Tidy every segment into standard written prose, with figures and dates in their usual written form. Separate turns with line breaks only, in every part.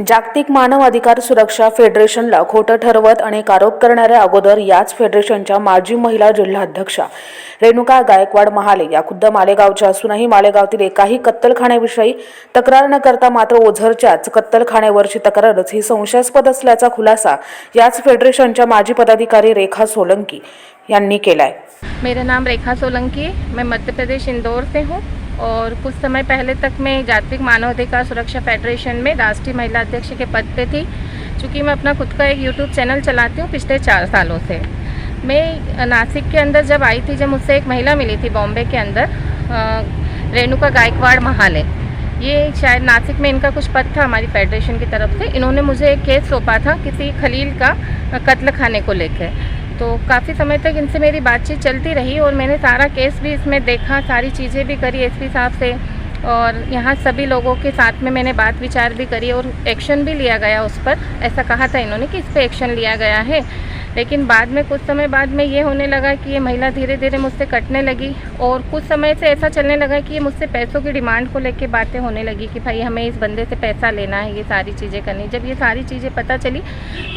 जागतिक मानव अधिकार सुरक्षा फेडरेशनला खोटं ठरवत अनेक आरोप करणाऱ्या अगोदर याच फेडरेशनच्या माजी महिला जिल्हाध्यक्षा रेणुका गायकवाड महाले या खुद्द मालेगावच्या असूनही मालेगावातील एकाही कत्तलखान्याविषयी तक्रार न करता मात्र ओझरच्याच कत्तलखान्यावरची तक्रारच ही संशयास्पद असल्याचा खुलासा याच फेडरेशनच्या माजी पदाधिकारी रेखा सोलंकी यांनी केलाय।
मेरा नाम रेखा सोलंकी है। मैं मध्य प्रदेश इंदौर से हूँ और कुछ समय पहले तक मैं जागतिक मानव अधिकार सुरक्षा फेडरेशन में राष्ट्रीय महिला अध्यक्ष के पद पे थी। चूँकि मैं अपना खुद का एक यूट्यूब चैनल चलाती हूँ पिछले 4 सालों से। मैं नासिक के अंदर जब आई थी, जब मुझसे एक महिला मिली थी बॉम्बे के अंदर, रेणुका गायकवाड़ महाले, ये शायद नासिक में इनका कुछ पद था हमारी फेडरेशन की तरफ से। इन्होंने मुझे एक केस सौंपा था किसी खलील का कत्ल खाने को लेकर। तो काफ़ी समय तक इनसे मेरी बातचीत चलती रही और मैंने सारा केस भी इसमें देखा, सारी चीज़ें भी करी एसपी साहब से और यहाँ सभी लोगों के साथ में मैंने बात विचार भी करी और एक्शन भी लिया गया उस पर। ऐसा कहा था इन्होंने कि इस पर एक्शन लिया गया है। लेकिन बाद में कुछ समय बाद में ये होने लगा कि ये महिला धीरे धीरे मुझसे कटने लगी और कुछ समय से ऐसा चलने लगा कि ये मुझसे पैसों की डिमांड को लेके बातें होने लगी कि भाई हमें इस बंदे से पैसा लेना है, ये सारी चीज़ें करनी। जब ये सारी चीज़ें पता चली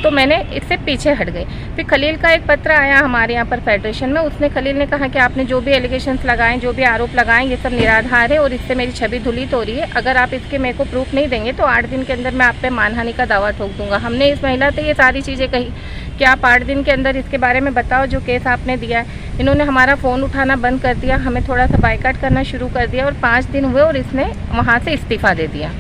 तो मैंने इससे पीछे हट गई। फिर खलील का एक पत्र आया हमारे यहाँ पर फेडरेशन में। उसने खलील ने कहा कि आपने जो भी एलिगेशंस लगाए, जो भी आरोप लगाए, ये सब निराधार है और इससे मेरी छवि धुलित हो रही है। अगर आप इसके मेरे को प्रूफ नहीं देंगे तो 8 दिन के अंदर मैं आप पे मानहानि का दावा ठोक दूंगा। हमने इस महिला से ये सारी चीज़ें कही कि आप 8 दिन के अंदर इसके बारे में बताओ जो केस आपने दिया है। इन्होंने हमारा फ़ोन उठाना बंद कर दिया, हमें थोड़ा सा बायकॉट करना शुरू कर दिया और 5 दिन हुए और इसने वहाँ से इस्तीफ़ा दे दिया।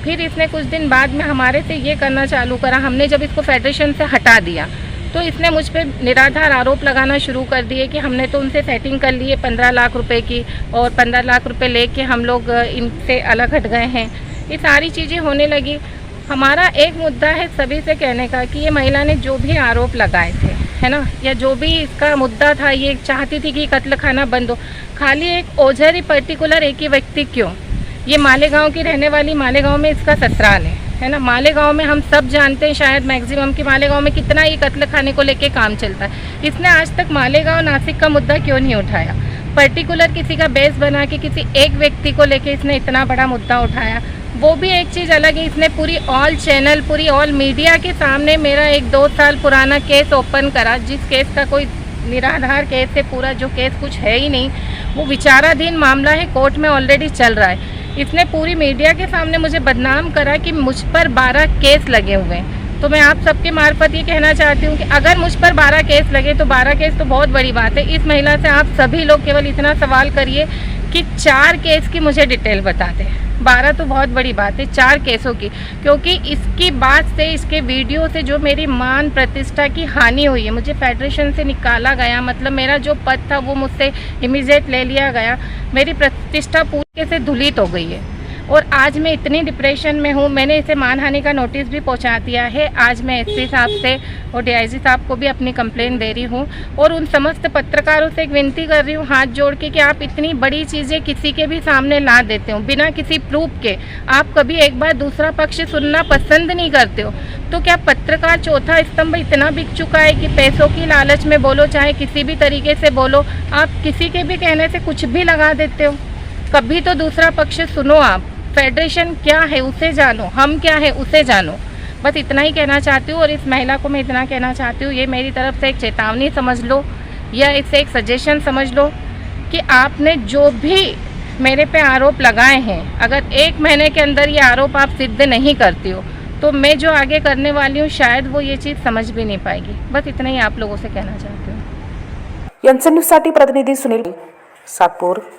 फिर इसने कुछ दिन बाद में हमारे से ये करना चालू करा। हमने जब इसको फेडरेशन से हटा दिया तो इसने मुझ पर निराधार आरोप लगाना शुरू कर दिए कि हमने तो उनसे सेटिंग कर ली है 15 लाख रुपए की और 15 लाख रुपए लेके हम लोग इनसे अलग हट गए हैं। ये सारी चीज़ें होने लगी। हमारा एक मुद्दा है सभी से कहने का कि ये महिला ने जो भी आरोप लगाए थे, है ना, या जो भी इसका मुद्दा था, ये चाहती थी कि कत्ल खाना बंद हो। खाली एक ओझर ही पर्टिकुलर एक ही व्यक्ति क्यों? ये मालेगांव की रहने वाली, मालेगांव में इसका ससुराल है ना। मालेगांव में हम सब जानते हैं शायद मैक्सिमम कि मालेगांव में कितना ही कत्ल खाने को लेके काम चलता है। इसने आज तक मालेगांव नासिक का मुद्दा क्यों नहीं उठाया? पर्टिकुलर किसी का बेस बना के किसी एक व्यक्ति को लेके इसने इतना बड़ा मुद्दा उठाया। वो भी एक चीज़ अलग है, इसने पूरी ऑल चैनल, पूरी ऑल मीडिया के सामने मेरा एक 2 साल पुराना केस ओपन करा, जिस केस का कोई निराधार केस है। पूरा जो केस कुछ है ही नहीं, वो विचाराधीन मामला है, कोर्ट में ऑलरेडी चल रहा है। इसने पूरी मीडिया के सामने मुझे बदनाम करा कि मुझ पर 12 केस लगे हुए हैं। तो मैं आप सबके मार्फत ये कहना चाहती हूँ कि अगर मुझ पर 12 केस लगे तो 12 केस तो बहुत बड़ी बात है। इस महिला से आप सभी लोग केवल इतना सवाल करिए कि 4 केस की मुझे डिटेल बता दें। 12 तो बहुत बड़ी बात है, 4 केसों की, क्योंकि इसकी बात से, इसके वीडियो से जो मेरी मान प्रतिष्ठा की हानि हुई है, मुझे फेडरेशन से निकाला गया, मतलब मेरा जो पद था वो मुझसे इमीडिएट ले लिया गया, मेरी प्रतिष्ठा पूरी से धुलित हो गई है और आज मैं इतनी डिप्रेशन में हूँ। मैंने इसे मानहानि का नोटिस भी पहुँचा दिया है। आज मैं एसपी साहब से और डीआईजी साहब को भी अपनी कंप्लेन दे रही हूँ और उन समस्त पत्रकारों से एक विनती कर रही हूँ हाथ जोड़ के कि आप इतनी बड़ी चीज़ें किसी के भी सामने ला देते हो बिना किसी प्रूफ के। आप कभी एक बार दूसरा पक्ष सुनना पसंद नहीं करते हो। तो क्या पत्रकार चौथा स्तंभ इतना बिक चुका है कि पैसों की लालच में बोलो, चाहे किसी भी तरीके से बोलो, आप किसी के भी कहने से कुछ भी लगा देते हो? कभी तो दूसरा पक्ष सुनो। आप फेडरेशन क्या है उसे जानो, हम क्या है उसे जानो। बस इतना ही कहना चाहती हूँ और इस महिला को मैं इतना कहना चाहती हूँ, ये मेरी तरफ से एक चेतावनी समझ लो या इससे एक सजेशन समझ लो कि आपने जो भी मेरे पे आरोप लगाए हैं, अगर 1 महीने के अंदर ये आरोप आप सिद्ध नहीं करती हो तो मैं जो आगे करने वाली हूँ शायद वो ये चीज़ समझ भी नहीं पाएगी। बस इतना ही आप लोगों से कहना चाहती हूँ।
न्यूज़साठी प्रतिनिधी सुनील सातपूर।